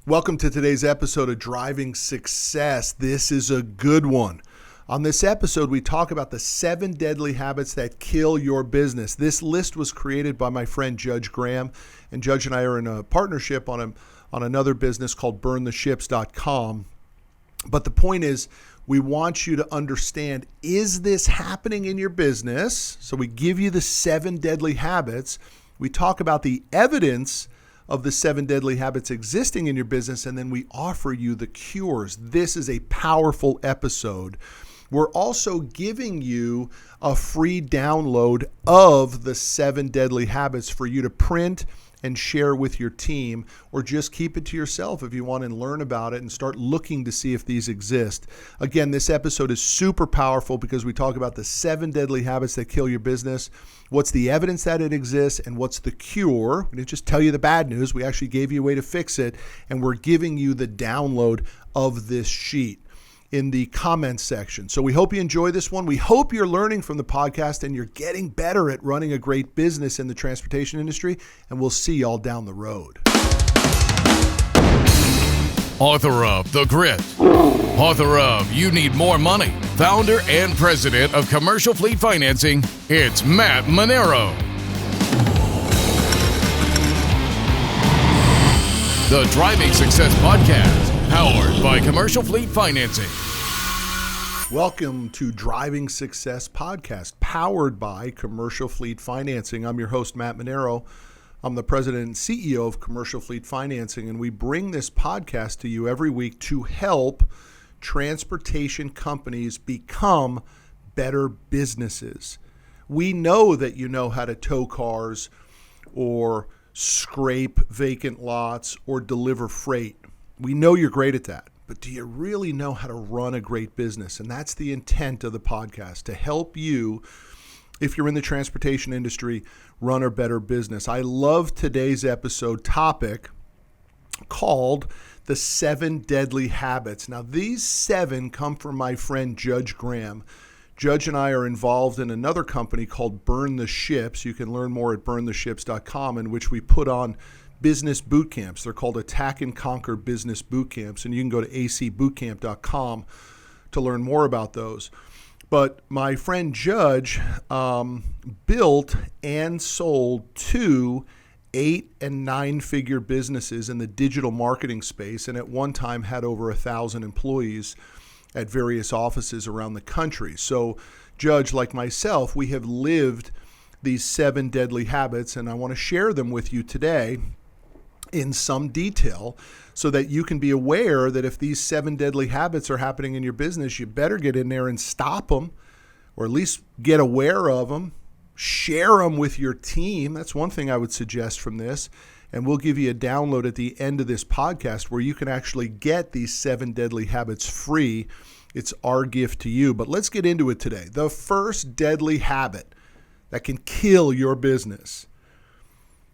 Welcome to today's episode of Driving Success. This is a good one. On this episode, we talk about the 7 deadly habits that kill your business. This list was created by my friend Judge Graham, and Judge and I are in a partnership on another business called burntheships.com. But the point is, we want you to understand, is this happening in your business? So we give you the 7 deadly habits. We talk about the evidence of the 7 deadly habits existing in your business, and then we offer you the cures. This is a powerful episode. We're also giving you a free download of the 7 deadly habits for you to print and share with your team, or just keep it to yourself if you want to learn about it and start looking to see if these exist. Again, this episode is super powerful because we talk about the 7 deadly habits that kill your business, what's the evidence that it exists, and what's the cure. We didn't just tell you the bad news. We actually gave you a way to fix it, and we're giving you the download of this sheet in the comments section. So we hope you enjoy this one. We hope you're learning from the podcast and you're getting better at running a great business in the transportation industry, and we'll see y'all down the road. Author of The Grit, author of You Need More Money, founder and president of Commercial Fleet Financing, it's Matt Monero. The Driving Success Podcast, powered by Commercial Fleet Financing. Welcome to Driving Success Podcast, powered by Commercial Fleet Financing. I'm your host, Matt Monero. I'm the president and CEO of Commercial Fleet Financing, and we bring this podcast to you every week to help transportation companies become better businesses. We know that you know how to tow cars or scrape vacant lots or deliver freight. We know you're great at that, but do you really know how to run a great business? And that's the intent of the podcast, to help you, if you're in the transportation industry, run a better business. I love today's episode topic called the 7 deadly habits. Now, these 7 come from my friend Judge Graham. Judge and I are involved in another company called Burn the Ships. You can learn more at burntheships.com, in which we put on business boot camps. They're called Attack and Conquer Business Boot Camps, and you can go to acbootcamp.com to learn more about those. But my friend Judge built and sold 2 8- and 9-figure businesses in the digital marketing space, and at one time had over 1,000 employees at various offices around the country. So Judge, like myself, we have lived these 7 deadly habits, and I want to share them with you today in some detail so that you can be aware that if these 7 deadly habits are happening in your business, you better get in there and stop them, or at least get aware of them, share them with your team. That's one thing I would suggest from this. And we'll give you a download at the end of this podcast where you can actually get these 7 deadly habits free. It's our gift to you. But let's get into it today. The first deadly habit that can kill your business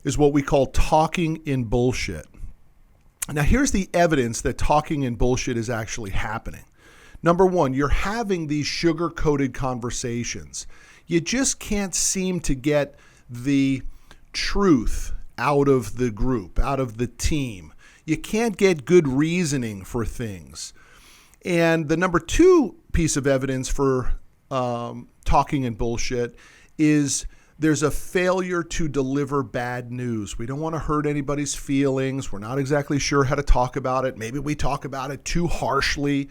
is what we call talking in bullshit. Now, here's the evidence that talking in bullshit is actually happening. Number 1, you're having these sugar-coated conversations. You just can't seem to get the truth out of the group, out of the team. You can't get good reasoning for things. And the number 2 piece of evidence for talking in bullshit is there's a failure to deliver bad news. We don't want to hurt anybody's feelings. We're not exactly sure how to talk about it. Maybe we talk about it too harshly.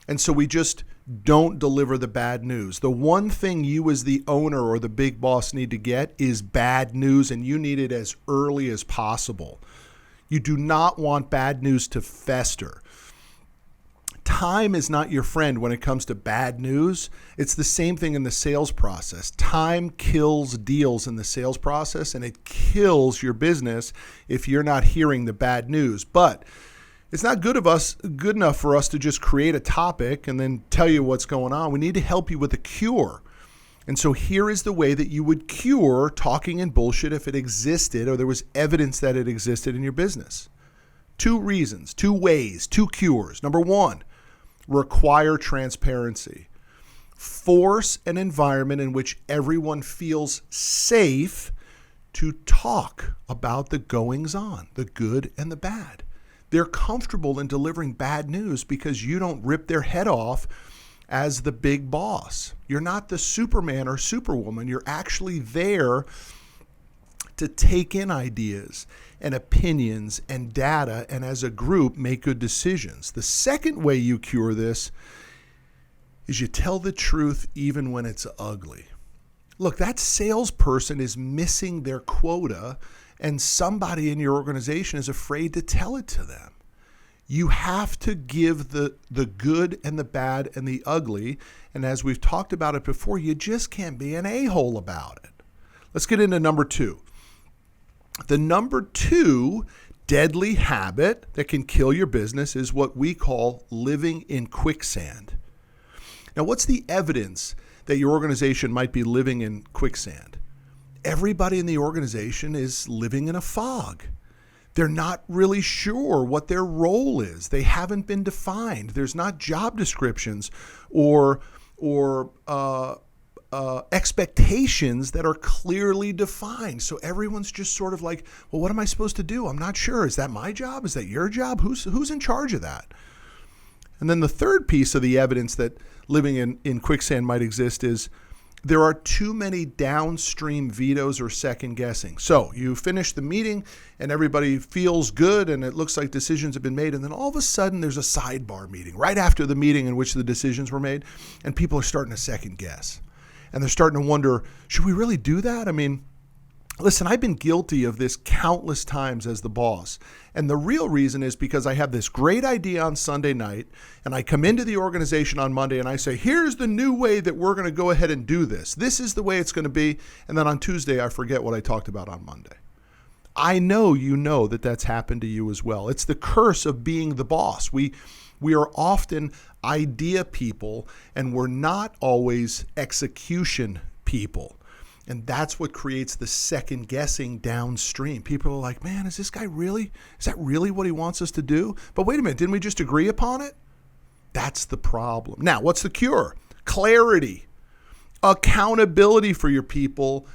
And so we just don't deliver the bad news. The one thing you as the owner or the big boss need to get is bad news, and you need it as early as possible. You do not want bad news to fester. Time is not your friend when it comes to bad news. It's the same thing in the sales process. Time kills deals in the sales process, and it kills your business if you're not hearing the bad news. But it's not good enough for us to just create a topic and then tell you what's going on. We need to help you with a cure. And so here is the way that you would cure talking in bullshit if it existed or there was evidence that it existed in your business. 2 reasons, 2 ways, 2 cures. Number 1, require transparency. Force an environment in which everyone feels safe to talk about the goings-on, the good and the bad. They're comfortable in delivering bad news because you don't rip their head off as the big boss. You're not the Superman or Superwoman. You're actually there to take in ideas and opinions and data, and as a group, make good decisions. The second way you cure this is you tell the truth even when it's ugly. Look, that salesperson is missing their quota, and somebody in your organization is afraid to tell it to them. You have to give the good and the bad and the ugly, and as we've talked about it before, you just can't be an a-hole about it. Let's get into number 2. The number 2 deadly habit that can kill your business is what we call living in quicksand. Now, what's the evidence that your organization might be living in quicksand? Everybody in the organization is living in a fog. They're not really sure what their role is. They haven't been defined. There's not job descriptions or expectations that are clearly defined. So everyone's just sort of like, well, what am I supposed to do? I'm not sure. Is that my job? Is that your job? Who's in charge of that? And then the third piece of the evidence that living in quicksand might exist is there are too many downstream vetoes or second guessing. So you finish the meeting and everybody feels good and it looks like decisions have been made. And then all of a sudden there's a sidebar meeting right after the meeting in which the decisions were made. And people are starting to second guess. And they're starting to wonder, should we really do that? I mean, listen, I've been guilty of this countless times as the boss. And the real reason is because I have this great idea on Sunday night, and I come into the organization on Monday and I say, here's the new way that we're going to go ahead and do this. This is the way it's going to be. And then on Tuesday, I forget what I talked about on Monday. I know you know that that's happened to you as well. It's the curse of being the boss. We are often idea people, and we're not always execution people. And that's what creates the second guessing downstream. People are like, man, is that really what he wants us to do? But wait a minute, didn't we just agree upon it? That's the problem. Now, what's the cure? Clarity, accountability for your people,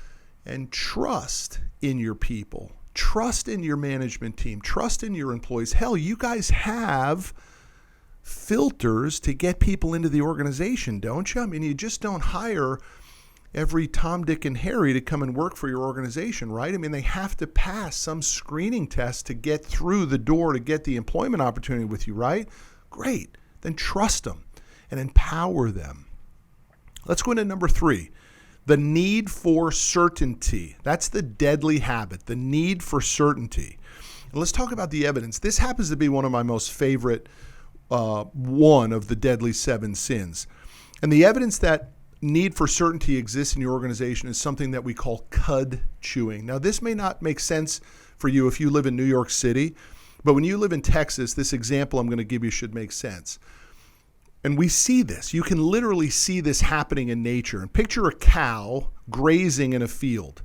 and trust in your people. Trust in your management team. Trust in your employees. Hell, you guys have filters to get people into the organization, don't you? I mean, you just don't hire every Tom, Dick, and Harry to come and work for your organization, right? I mean, they have to pass some screening test to get through the door to get the employment opportunity with you, right? Great. Then trust them and empower them. Let's go into number 3, the need for certainty. That's the deadly habit, the need for certainty. And let's talk about the evidence. This happens to be one of my most favorite one of the deadly 7 sins. And the evidence that need for certainty exists in your organization is something that we call cud chewing. Now, this may not make sense for you if you live in New York City, but when you live in Texas, this example I'm going to give you should make sense. And we see this. You can literally see this happening in nature. And picture a cow grazing in a field.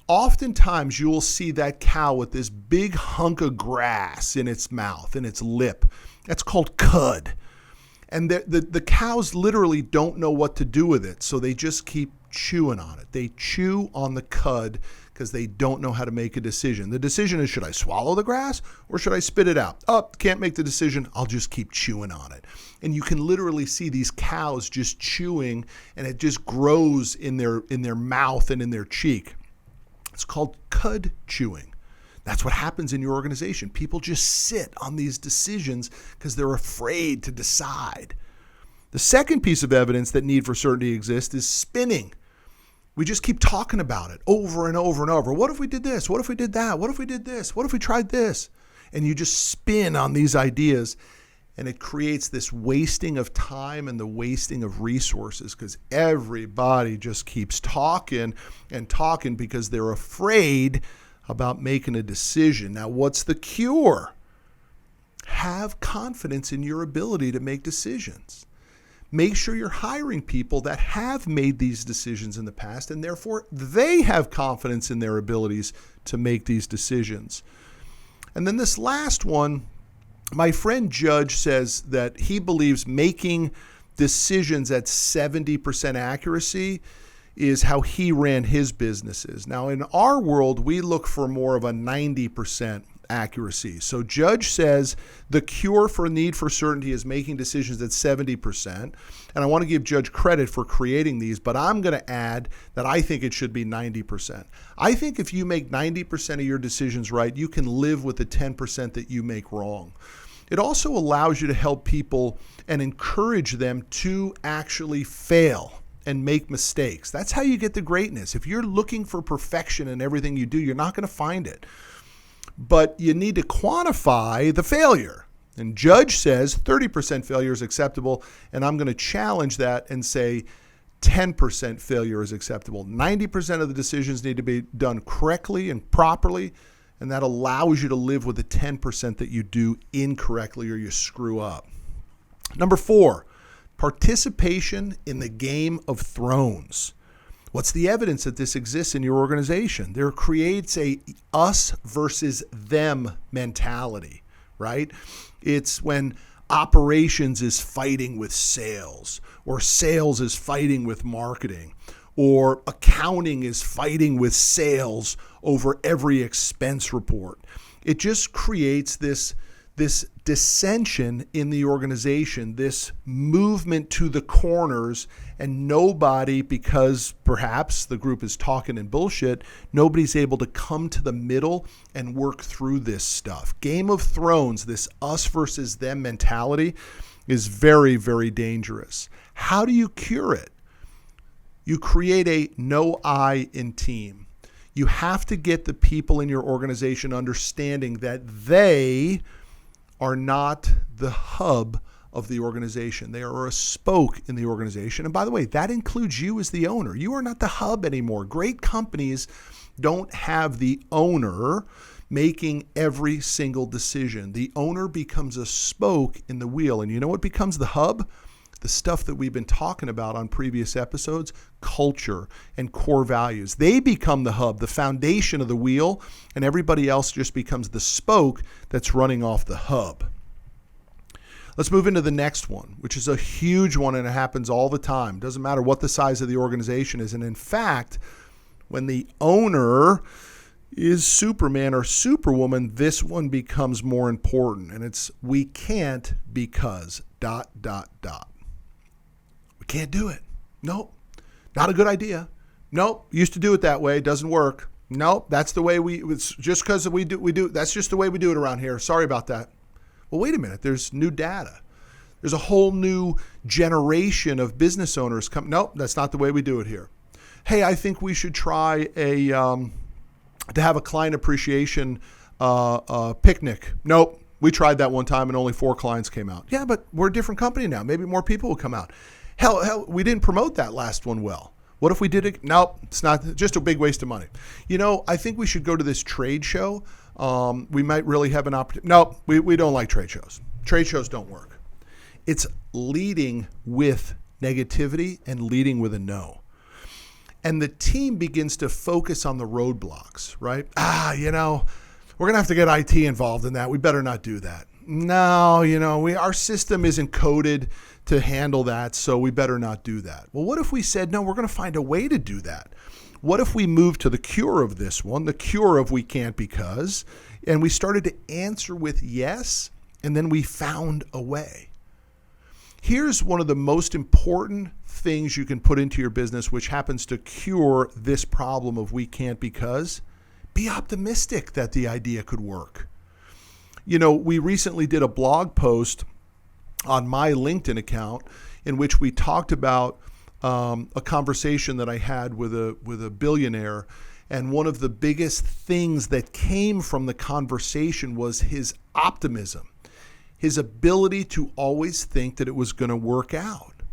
Oftentimes, you will see that cow with this big hunk of grass in its mouth, in its lip. That's called cud. And the cows literally don't know what to do with it, so they just keep chewing on it. They chew on the cud because they don't know how to make a decision. The decision is, should I swallow the grass or should I spit it out? Oh, can't make the decision. I'll just keep chewing on it. And you can literally see these cows just chewing, and it just grows in their mouth and in their cheek. It's called cud chewing. That's what happens in your organization. People just sit on these decisions because they're afraid to decide. The second piece of evidence that need for certainty exists is spinning. We just keep talking about it over and over and over. What if we did this? What if we did that? What if we did this? What if we tried this? And you just spin on these ideas, and it creates this wasting of time and the wasting of resources because everybody just keeps talking and talking because they're afraid about making a decision. Now, what's the cure? Have confidence in your ability to make decisions. Make sure you're hiring people that have made these decisions in the past, and therefore they have confidence in their abilities to make these decisions. And then this last one, my friend Judge says that he believes making decisions at 70% accuracy is how he ran his businesses. Now, in our world, we look for more of a 90% accuracy. So Judge says the cure for need for certainty is making decisions at 70%. And I want to give Judge credit for creating these, but I'm going to add that I think it should be 90%. I think if you make 90% of your decisions right, you can live with the 10% that you make wrong. It also allows you to help people and encourage them to actually fail and make mistakes. That's how you get the greatness. If you're looking for perfection in everything you do, you're not going to find it. But you need to quantify the failure. And Judge says 30% failure is acceptable, and I'm going to challenge that and say 10% failure is acceptable. 90% of the decisions need to be done correctly and properly, and that allows you to live with the 10% that you do incorrectly or you screw up. Number 4, participation in the Game of Thrones. What's the evidence that this exists in your organization? There creates a us versus them mentality, right? It's when operations is fighting with sales, or sales is fighting with marketing, or accounting is fighting with sales over every expense report. It just creates this dissension in the organization, this movement to the corners, and nobody, because perhaps the group is talking and bullshit, nobody's able to come to the middle and work through this stuff. Game of Thrones, this us versus them mentality, is very, very dangerous. How do you cure it? You create a no I in team. You have to get the people in your organization understanding that they are not the hub of the organization. They are a spoke in the organization. And by the way, that includes you as the owner. You are not the hub anymore. Great companies don't have the owner making every single decision. The owner becomes a spoke in the wheel. And you know what becomes the hub? The stuff that we've been talking about on previous episodes, culture and core values. They become the hub, the foundation of the wheel, and everybody else just becomes the spoke that's running off the hub. Let's move into the next one, which is a huge one, and it happens all the time. Doesn't matter what the size of the organization is. And in fact, when the owner is Superman or Superwoman, this one becomes more important. And it's we can't because ... We can't do it. Nope. Not a good idea. Nope. Used to do it that way. Doesn't work. Nope. That's the way it's just because we do. That's just the way we do it around here. Sorry about that. Well, wait a minute. There's new data. There's a whole new generation of business owners come. Nope. That's not the way we do it here. Hey, I think we should try to have a client appreciation picnic. Nope. We tried that one time and only 4 clients came out. Yeah, but we're a different company now. Maybe more people will come out. Hell, we didn't promote that last one well. What if we did it? Nope, it's not, just a big waste of money. You know, I think we should go to this trade show. We might really have an opportunity. Nope, we don't like trade shows. Trade shows don't work. It's leading with negativity and leading with a no. And the team begins to focus on the roadblocks, right? We're going to have to get IT involved in that. We better not do that. No, our system isn't coded to handle that, so we better not do that. Well, what if we said, no, we're going to find a way to do that? What if we moved to the cure of this one, the cure of we can't because, and we started to answer with yes, and then we found a way? Here's one of the most important things you can put into your business, which happens to cure this problem of we can't because. Be optimistic that the idea could work. We recently did a blog post on my LinkedIn account in which we talked about a conversation that I had with a billionaire. And one of the biggest things that came from the conversation was his optimism, his ability to always think that it was going to work out.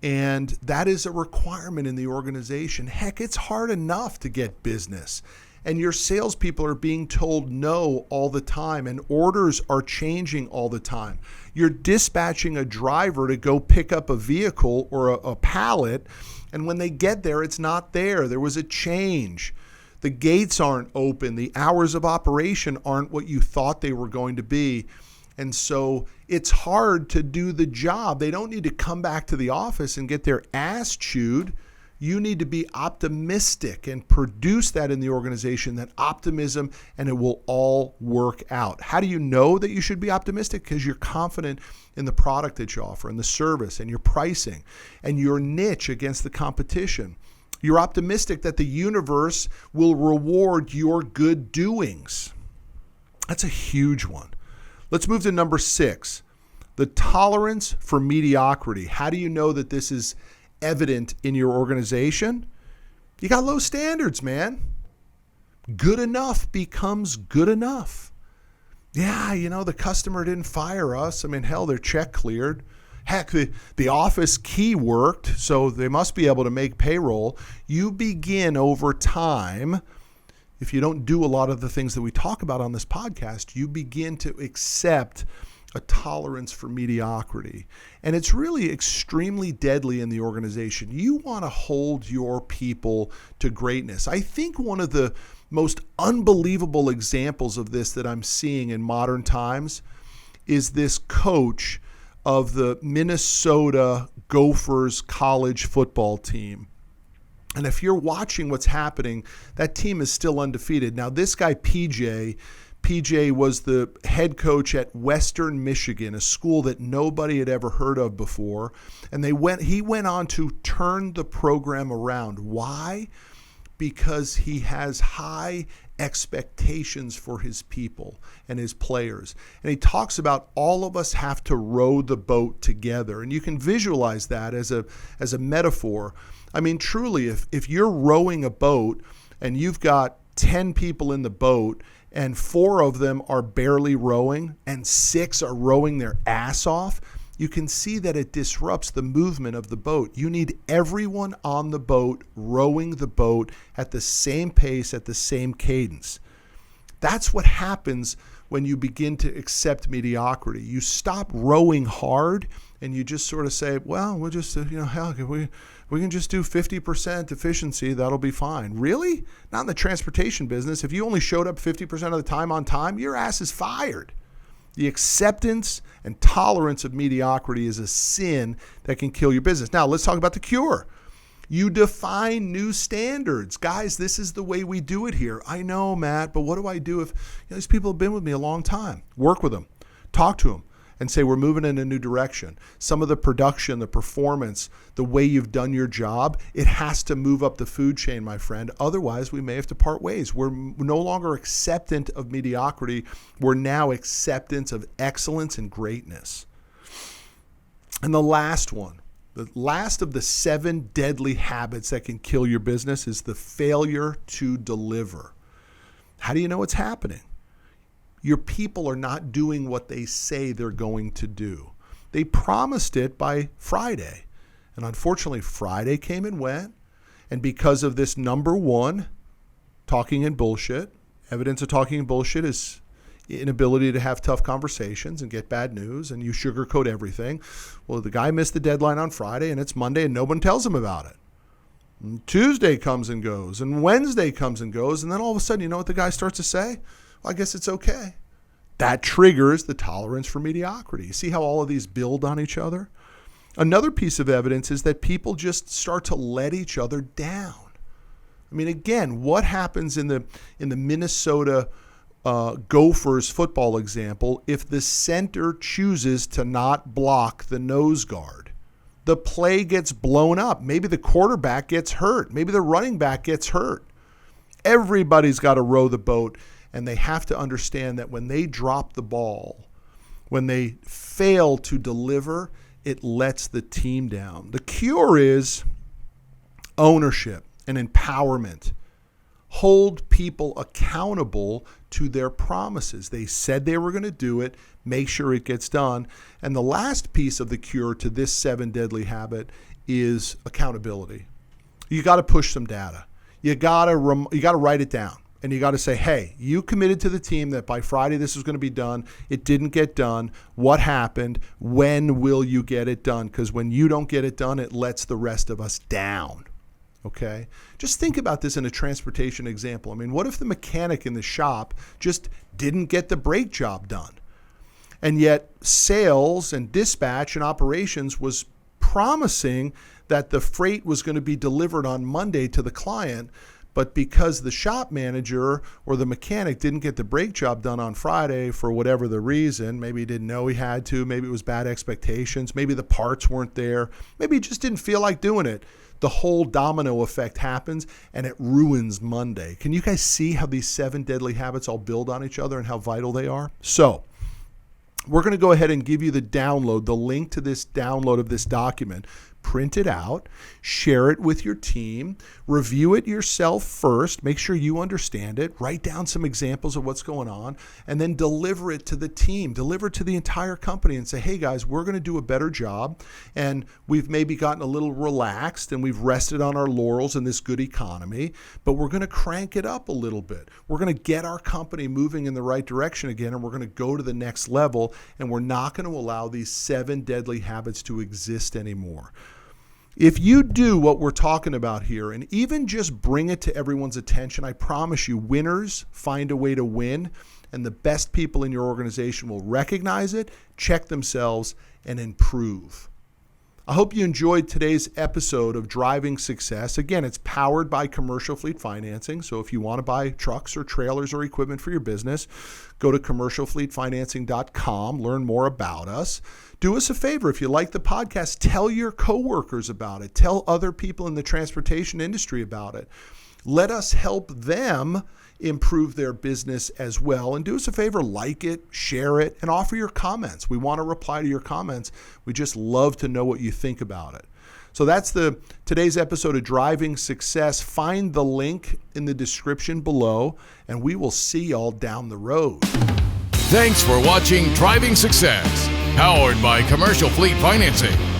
And that is a requirement in the organization. Heck, it's hard enough to get business. And your salespeople are being told no all the time, and orders are changing all the time. You're dispatching a driver to go pick up a vehicle or a pallet, and when they get there, it's not there. There was a change. The gates aren't open. The hours of operation aren't what you thought they were going to be. And so it's hard to do the job. They don't need to come back to the office and get their ass chewed. You need to be optimistic and produce that in the organization, that optimism, and it will all work out. How do you know that you should be optimistic? Because you're confident in the product that you offer and the service and your pricing and your niche against the competition. You're optimistic that the universe will reward your good doings. That's a huge one. Let's move to number 6, the tolerance for mediocrity. How do you know that this is evident in your organization? You got low standards, man. Good enough becomes good enough. Yeah, the customer didn't fire us. I mean, hell, their check cleared. Heck, the office key worked, so they must be able to make payroll. You begin over time, if you don't do a lot of the things that we talk about on this podcast, you begin to accept a tolerance for mediocrity. And it's really extremely deadly in the organization. You want to hold your people to greatness. I think one of the most unbelievable examples of this that I'm seeing in modern times is this coach of the Minnesota Gophers college football team. And if you're watching what's happening, that team is still undefeated. Now, this guy, PJ was the head coach at Western Michigan, a school that nobody had ever heard of before. And he went on to turn the program around. Why? Because he has high expectations for his people and his players. And he talks about all of us have to row the boat together. And you can visualize that as a metaphor. I mean, truly, if you're rowing a boat and you've got 10 people in the boat and 4 of them are barely rowing and 6 are rowing their ass off, you can see that it disrupts the movement of the boat. You need everyone on the boat rowing the boat at the same pace, at the same cadence. That's what happens when you begin to accept mediocrity. You stop rowing hard and you just sort of say, well, we'll just, hell, we can just do 50% efficiency. That'll be fine. Really? Not in the transportation business. If you only showed up 50% of the time on time, your ass is fired. The acceptance and tolerance of mediocrity is a sin that can kill your business. Now, let's talk about the cure. You define new standards. Guys, this is the way we do it here. I know, Matt, but what do I do if these people have been with me a long time? Work with them. Talk to them. And say, we're moving in a new direction. Some of the production, the performance, the way you've done your job, it has to move up the food chain, my friend. Otherwise, we may have to part ways. We're no longer acceptant of mediocrity. We're now acceptance of excellence and greatness. And the last one, the last of the 7 deadly habits that can kill your business is the failure to deliver. How do you know it's happening? Your people are not doing what they say they're going to do. They promised it by Friday. And unfortunately, Friday came and went. And because of this number 1, talking and bullshit, evidence of talking and bullshit is inability to have tough conversations and get bad news, and you sugarcoat everything. Well, the guy missed the deadline on Friday, and it's Monday, and no one tells him about it. And Tuesday comes and goes, and Wednesday comes and goes, and then all of a sudden, you know what the guy starts to say? Well, I guess it's okay. That triggers the tolerance for mediocrity. You see how all of these build on each other? Another piece of evidence is that people just start to let each other down. I mean, again, what happens in the Minnesota Gophers football example if the center chooses to not block the nose guard? The play gets blown up. Maybe the quarterback gets hurt. Maybe the running back gets hurt. Everybody's got to row the boat. And they have to understand that when they drop the ball, when they fail to deliver, it lets the team down. The cure is ownership and empowerment. Hold people accountable to their promises. They said they were going to do it. Make sure it gets done. And the last piece of the cure to this 7 deadly habit is accountability. You got to push some data. You got to write it down. And you got to say, hey, you committed to the team that by Friday this was going to be done. It didn't get done. What happened? When will you get it done? Because when you don't get it done, it lets the rest of us down. Okay? Just think about this in a transportation example. I mean, what if the mechanic in the shop just didn't get the brake job done? And yet sales and dispatch and operations was promising that the freight was going to be delivered on Monday to the client, but because the shop manager or the mechanic didn't get the brake job done on Friday for whatever the reason, maybe he didn't know he had to, maybe it was bad expectations, maybe the parts weren't there, maybe he just didn't feel like doing it, the whole domino effect happens and it ruins Monday. Can you guys see how these 7 deadly habits all build on each other and how vital they are? So we're going to go ahead and give you the download, the link to this download of this document. Print it out, share it with your team, review it yourself first, make sure you understand it, write down some examples of what's going on, and then deliver it to the team, deliver it to the entire company and say, hey guys, we're going to do a better job, and we've maybe gotten a little relaxed and we've rested on our laurels in this good economy, but we're going to crank it up a little bit. We're going to get our company moving in the right direction again, and we're going to go to the next level, and we're not going to allow these 7 deadly habits to exist anymore. If you do what we're talking about here and even just bring it to everyone's attention, I promise you, winners find a way to win, and the best people in your organization will recognize it, check themselves, and improve. I hope you enjoyed today's episode of Driving Success. Again, it's powered by Commercial Fleet Financing. So if you want to buy trucks or trailers or equipment for your business, go to commercialfleetfinancing.com, learn more about us. Do us a favor. If you like the podcast, tell your coworkers about it. Tell other people in the transportation industry about it. Let us help them improve their business as well. And do us a favor, like it, share it, and offer your comments. We want to reply to your comments. We just love to know what you think about it. So that's today's episode of Driving Success. Find the link in the description below, and we will see y'all down the road. Thanks for watching Driving Success, powered by Commercial Fleet Financing.